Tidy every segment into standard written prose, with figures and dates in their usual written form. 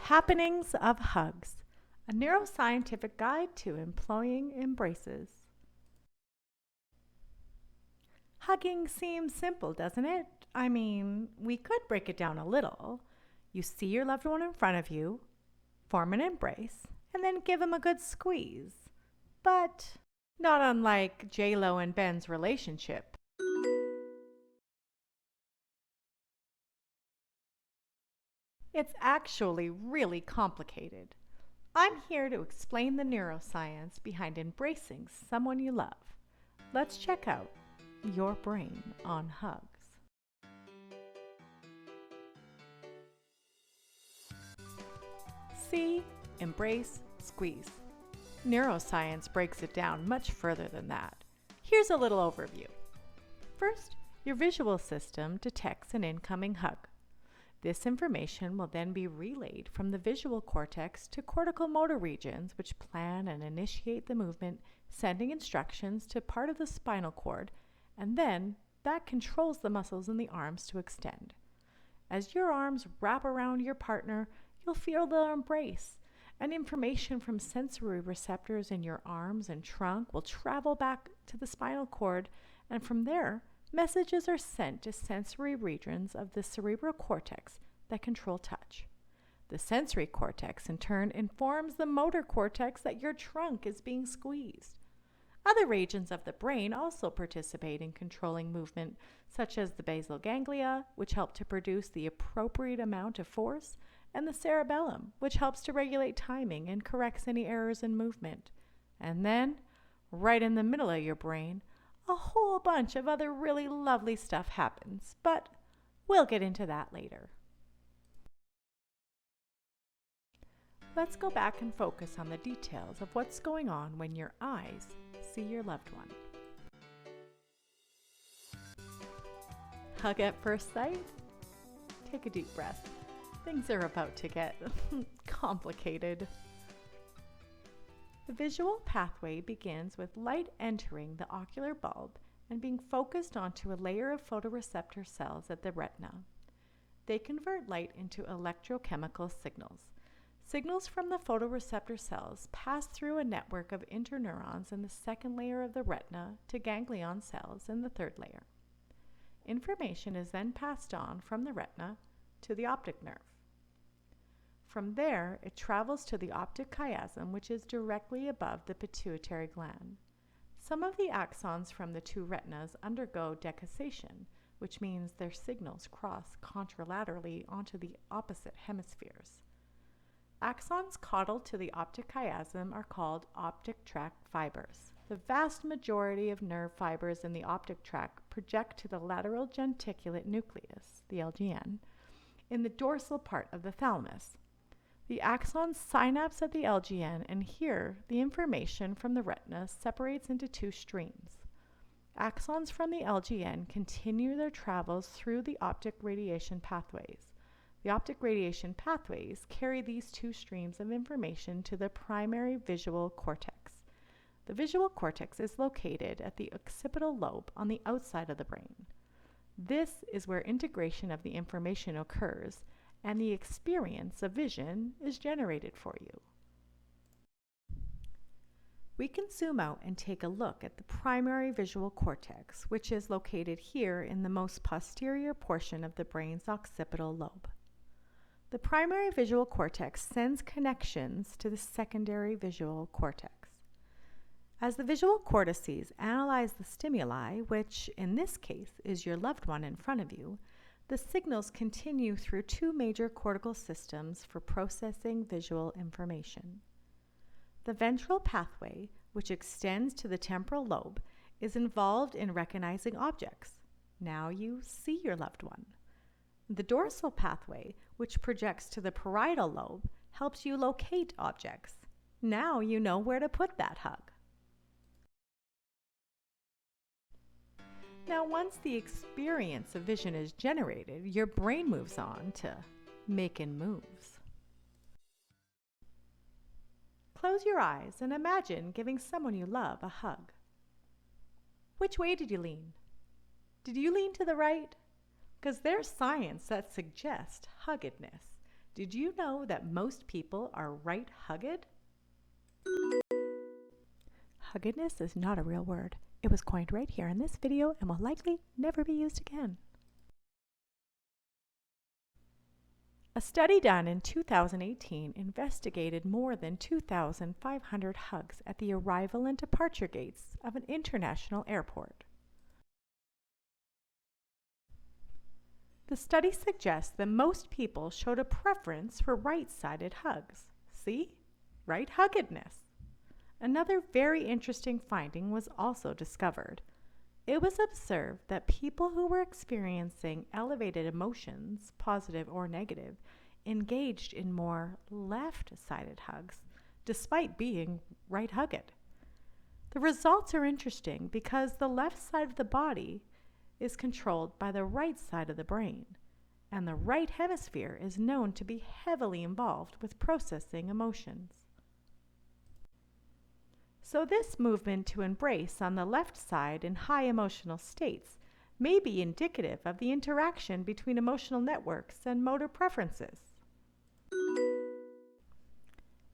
Happenings of Hugs, a neuroscientific guide to employing embraces. Hugging seems simple, doesn't it? I mean, we could break it down a little. You see your loved one in front of you, form an embrace, and then give him a good squeeze. But not unlike J-Lo and Ben's relationship. It's actually really complicated. I'm here to explain the neuroscience behind embracing someone you love. Let's check out your brain on hugs. See, embrace, squeeze. Neuroscience breaks it down much further than that. Here's a little overview. First, your visual system detects an incoming hug. This information will then be relayed from the visual cortex to cortical motor regions, which plan and initiate the movement, sending instructions to part of the spinal cord, and then that controls the muscles in the arms to extend. As your arms wrap around your partner, you'll feel their embrace, and information from sensory receptors in your arms and trunk will travel back to the spinal cord, and from there, messages are sent to sensory regions of the cerebral cortex that control touch. The sensory cortex, in turn, informs the motor cortex that your trunk is being squeezed. Other regions of the brain also participate in controlling movement, such as the basal ganglia, which help to produce the appropriate amount of force, and the cerebellum, which helps to regulate timing and corrects any errors in movement. And then, right in the middle of your brain, a whole bunch of other really lovely stuff happens, but we'll get into that later. Let's go back and focus on the details of what's going on when your eyes see your loved one. Hug at first sight? Take a deep breath. Things are about to get complicated. The visual pathway begins with light entering the ocular bulb and being focused onto a layer of photoreceptor cells at the retina. They convert light into electrochemical signals. Signals from the photoreceptor cells pass through a network of interneurons in the second layer of the retina to ganglion cells in the third layer. Information is then passed on from the retina to the optic nerve. From there, it travels to the optic chiasm, which is directly above the pituitary gland. Some of the axons from the two retinas undergo decussation, which means their signals cross contralaterally onto the opposite hemispheres. Axons caudal to the optic chiasm are called optic tract fibers. The vast majority of nerve fibers in the optic tract project to the lateral genticulate nucleus, the LGN, in the dorsal part of the thalamus. The axons synapse at the LGN, and here the information from the retina separates into two streams. Axons from the LGN continue their travels through the optic radiation pathways. The optic radiation pathways carry these two streams of information to the primary visual cortex. The visual cortex is located at the occipital lobe on the outside of the brain. This is where integration of the information occurs, and the experience of vision is generated for you. We can zoom out and take a look at the primary visual cortex, which is located here in the most posterior portion of the brain's occipital lobe. The primary visual cortex sends connections to the secondary visual cortex. As the visual cortices analyze the stimuli, which in this case is your loved one in front of you, the signals continue through two major cortical systems for processing visual information. The ventral pathway, which extends to the temporal lobe, is involved in recognizing objects. Now you see your loved one. The dorsal pathway, which projects to the parietal lobe, helps you locate objects. Now you know where to put that hug. Now, once the experience of vision is generated, your brain moves on to making moves. Close your eyes and imagine giving someone you love a hug. Which way did you lean? Did you lean to the right? Because there's science that suggests huggedness. Did you know that most people are right-hugged? Huggedness is not a real word. It was coined right here in this video and will likely never be used again. A study done in 2018 investigated more than 2,500 hugs at the arrival and departure gates of an international airport. The study suggests that most people showed a preference for right-sided hugs. See? Right-huggedness. Another very interesting finding was also discovered. It was observed that people who were experiencing elevated emotions, positive or negative, engaged in more left-sided hugs, despite being right-hugged. The results are interesting because the left side of the body is controlled by the right side of the brain, and the right hemisphere is known to be heavily involved with processing emotions. So this movement to embrace on the left side in high emotional states may be indicative of the interaction between emotional networks and motor preferences.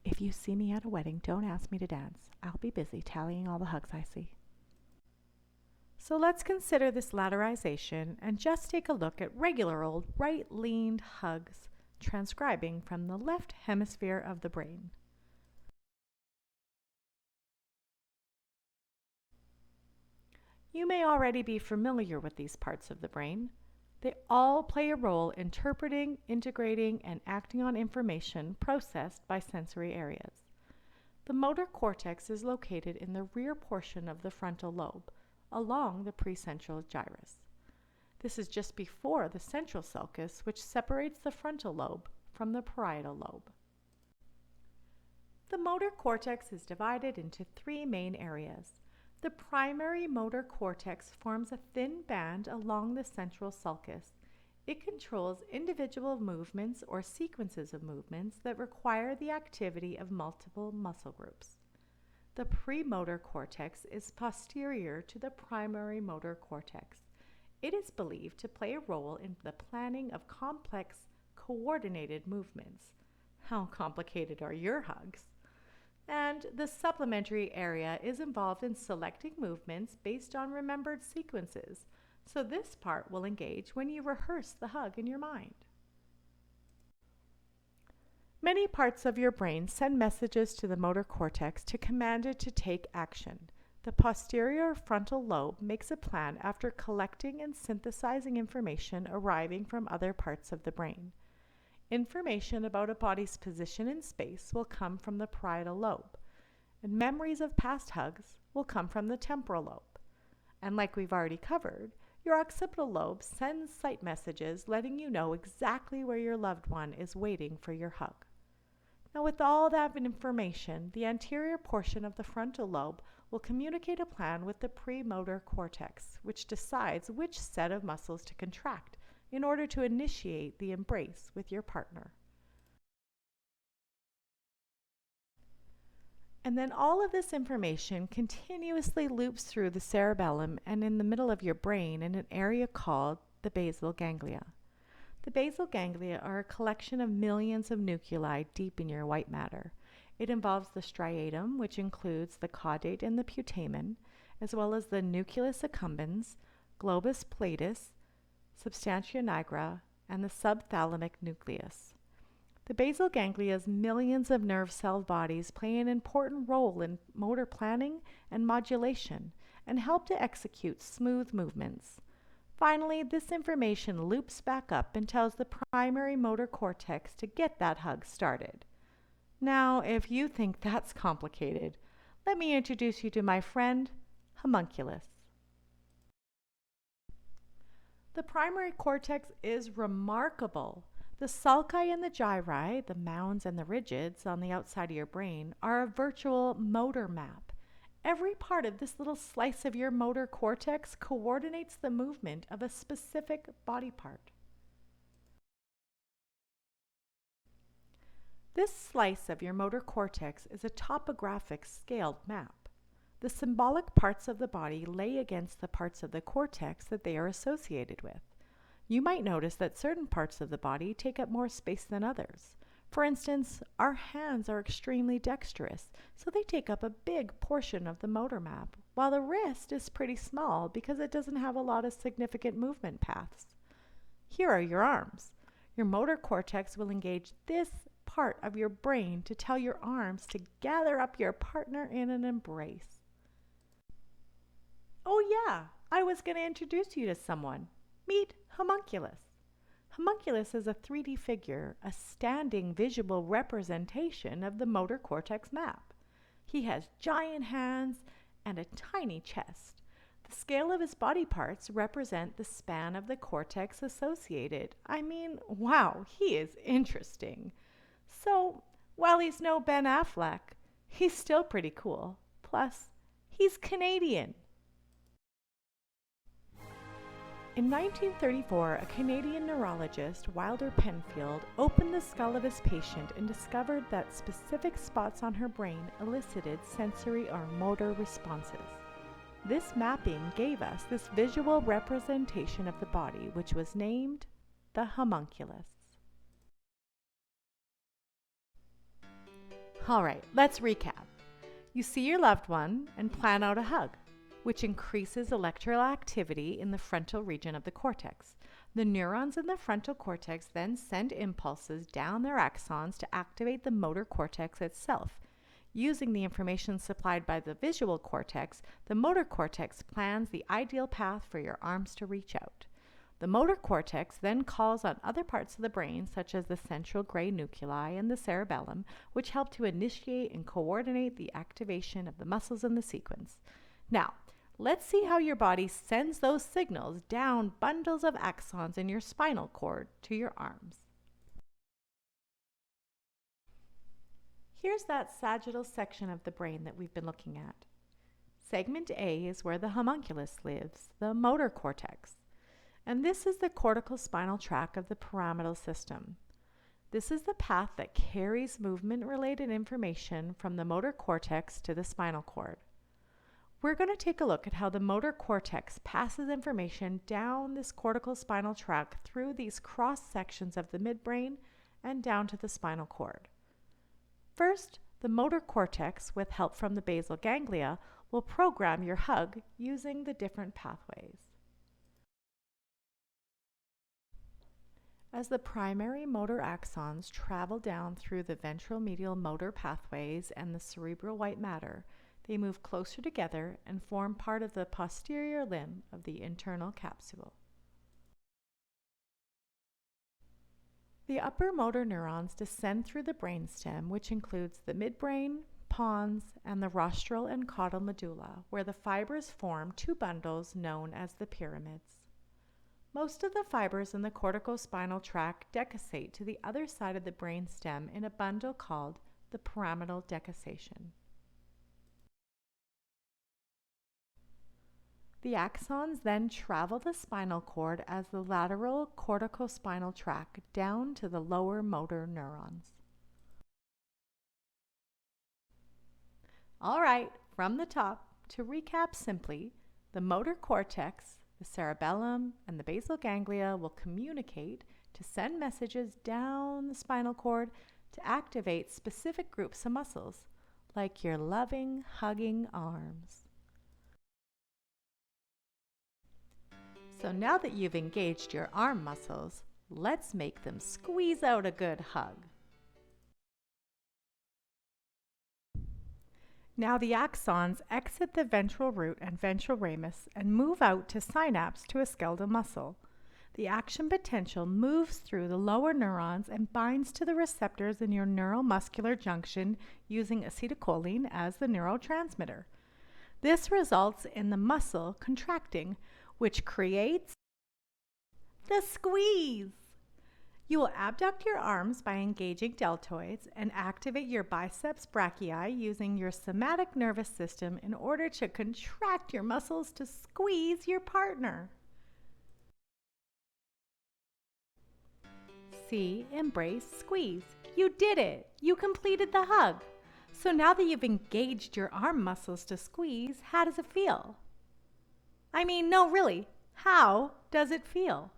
If you see me at a wedding, don't ask me to dance. I'll be busy tallying all the hugs I see. So let's consider this latterization and just take a look at regular old right-leaned hugs transcribing from the left hemisphere of the brain. You may already be familiar with these parts of the brain. They all play a role interpreting, integrating, and acting on information processed by sensory areas. The motor cortex is located in the rear portion of the frontal lobe, along the precentral gyrus. This is just before the central sulcus, which separates the frontal lobe from the parietal lobe. The motor cortex is divided into three main areas. The primary motor cortex forms a thin band along the central sulcus. It controls individual movements or sequences of movements that require the activity of multiple muscle groups. The premotor cortex is posterior to the primary motor cortex. It is believed to play a role in the planning of complex, coordinated movements. How complicated are your hugs? And the supplementary area is involved in selecting movements based on remembered sequences, so this part will engage when you rehearse the hug in your mind. Many parts of your brain send messages to the motor cortex to command it to take action. The posterior frontal lobe makes a plan after collecting and synthesizing information arriving from other parts of the brain. Information about a body's position in space will come from the parietal lobe, and memories of past hugs will come from the temporal lobe. And like we've already covered, your occipital lobe sends sight messages letting you know exactly where your loved one is waiting for your hug. Now, with all that information, the anterior portion of the frontal lobe will communicate a plan with the premotor cortex, which decides which set of muscles to contract in order to initiate the embrace with your partner. And then all of this information continuously loops through the cerebellum and in the middle of your brain in an area called the basal ganglia. The basal ganglia are a collection of millions of nuclei deep in your white matter. It involves the striatum, which includes the caudate and the putamen, as well as the nucleus accumbens, globus platus, substantia nigra, and the subthalamic nucleus. The basal ganglia's millions of nerve cell bodies play an important role in motor planning and modulation and help to execute smooth movements. Finally, this information loops back up and tells the primary motor cortex to get that hug started. Now, if you think that's complicated, let me introduce you to my friend, homunculus. The primary cortex is remarkable. The sulci and the gyri, the mounds and the rigids on the outside of your brain, are a virtual motor map. Every part of this little slice of your motor cortex coordinates the movement of a specific body part. This slice of your motor cortex is a topographic scaled map. The symbolic parts of the body lay against the parts of the cortex that they are associated with. You might notice that certain parts of the body take up more space than others. For instance, our hands are extremely dexterous, so they take up a big portion of the motor map, while the wrist is pretty small because it doesn't have a lot of significant movement paths. Here are your arms. Your motor cortex will engage this part of your brain to tell your arms to gather up your partner in an embrace. Oh yeah, I was going to introduce you to someone. Meet Homunculus. Homunculus is a 3D figure, a standing visual representation of the motor cortex map. He has giant hands and a tiny chest. The scale of his body parts represent the span of the cortex associated. I mean, wow, he is interesting. So, while he's no Ben Affleck, he's still pretty cool. Plus, he's Canadian. In 1934, a Canadian neurologist, Wilder Penfield, opened the skull of his patient and discovered that specific spots on her brain elicited sensory or motor responses. This mapping gave us this visual representation of the body, which was named the homunculus. All right, let's recap. You see your loved one and plan out a hug, which increases electrical activity in the frontal region of the cortex. The neurons in the frontal cortex then send impulses down their axons to activate the motor cortex itself. Using the information supplied by the visual cortex, the motor cortex plans the ideal path for your arms to reach out. The motor cortex then calls on other parts of the brain, such as the central gray nuclei and the cerebellum, which help to initiate and coordinate the activation of the muscles in the sequence. Now, let's see how your body sends those signals down bundles of axons in your spinal cord to your arms. Here's that sagittal section of the brain that we've been looking at. Segment A is where the homunculus lives, the motor cortex. And this is the cortical spinal tract of the pyramidal system. This is the path that carries movement-related information from the motor cortex to the spinal cord. We're going to take a look at how the motor cortex passes information down this cortical spinal tract through these cross sections of the midbrain and down to the spinal cord. First, the motor cortex, with help from the basal ganglia, will program your hug using the different pathways. As the primary motor axons travel down through the ventral medial motor pathways and the cerebral white matter, they move closer together and form part of the posterior limb of the internal capsule. The upper motor neurons descend through the brainstem, which includes the midbrain, pons, and the rostral and caudal medulla, where the fibers form two bundles known as the pyramids. Most of the fibers in the corticospinal tract decussate to the other side of the brainstem in a bundle called the pyramidal decussation. The axons then travel the spinal cord as the lateral corticospinal tract down to the lower motor neurons. All right, from the top, to recap simply, the motor cortex, the cerebellum, and the basal ganglia will communicate to send messages down the spinal cord to activate specific groups of muscles, like your loving, hugging arms. So now that you've engaged your arm muscles, let's make them squeeze out a good hug. Now the axons exit the ventral root and ventral ramus and move out to synapse to a skeletal muscle. The action potential moves through the lower neurons and binds to the receptors in your neuromuscular junction using acetylcholine as the neurotransmitter. This results in the muscle contracting, which creates the squeeze. You will abduct your arms by engaging deltoids and activate your biceps brachii using your somatic nervous system in order to contract your muscles to squeeze your partner. See, embrace, squeeze. You did it! You completed the hug. So now that you've engaged your arm muscles to squeeze, how does it feel? I mean, no, really, how does it feel?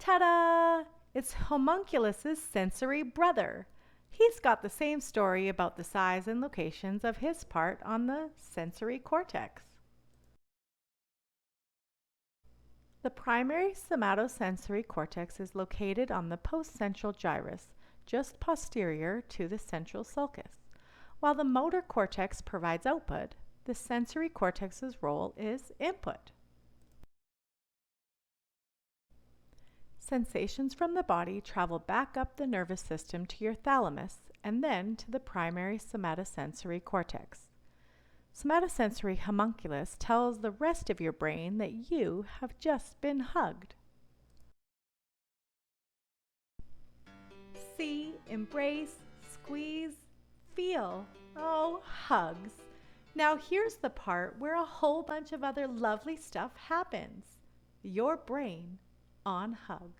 Ta-da! It's homunculus's sensory brother. He's got the same story about the size and locations of his part on the sensory cortex. The primary somatosensory cortex is located on the postcentral gyrus, just posterior to the central sulcus. While the motor cortex provides output, the sensory cortex's role is input. Sensations from the body travel back up the nervous system to your thalamus and then to the primary somatosensory cortex. Somatosensory homunculus tells the rest of your brain that you have just been hugged. See, embrace, squeeze, feel. Oh, hugs. Now here's the part where a whole bunch of other lovely stuff happens. Your brain on hugs.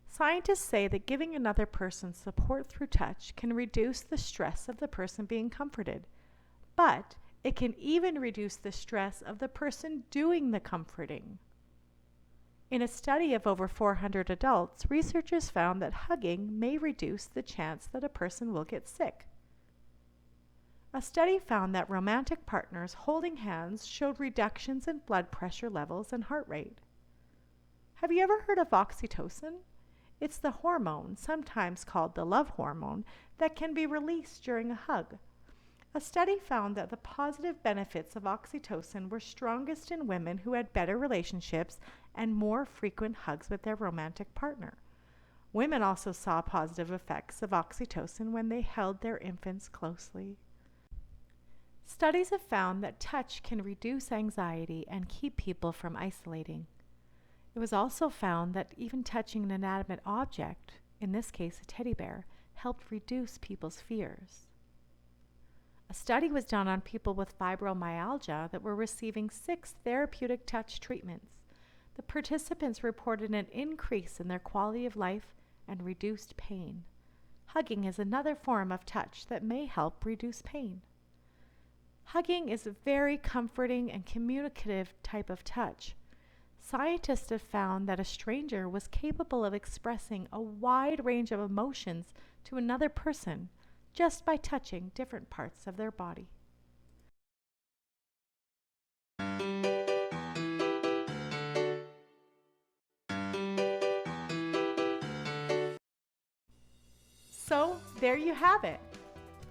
Scientists say that giving another person support through touch can reduce the stress of the person being comforted, but it can even reduce the stress of the person doing the comforting. In a study of over 400 adults, researchers found that hugging may reduce the chance that a person will get sick. A study found that romantic partners holding hands showed reductions in blood pressure levels and heart rate. Have you ever heard of oxytocin? It's the hormone, sometimes called the love hormone, that can be released during a hug. A study found that the positive benefits of oxytocin were strongest in women who had better relationships and more frequent hugs with their romantic partner. Women also saw positive effects of oxytocin when they held their infants closely. Studies have found that touch can reduce anxiety and keep people from isolating. It was also found that even touching an inanimate object, in this case a teddy bear, helped reduce people's fears. A study was done on people with fibromyalgia that were receiving 6 therapeutic touch treatments. The participants reported an increase in their quality of life and reduced pain. Hugging is another form of touch that may help reduce pain. Hugging is a very comforting and communicative type of touch. Scientists have found that a stranger was capable of expressing a wide range of emotions to another person just by touching different parts of their body. So there you have it.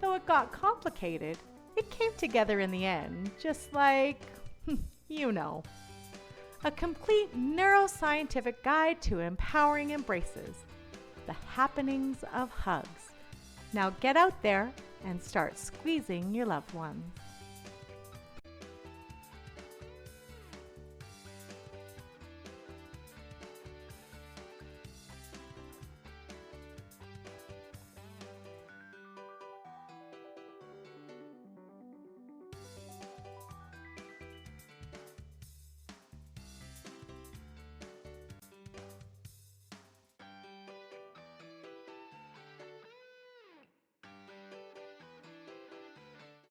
Though it got complicated, it came together in the end, just like, you know. A complete neuroscientific guide to empowering embraces, the happenings of hugs. Now get out there and start squeezing your loved ones.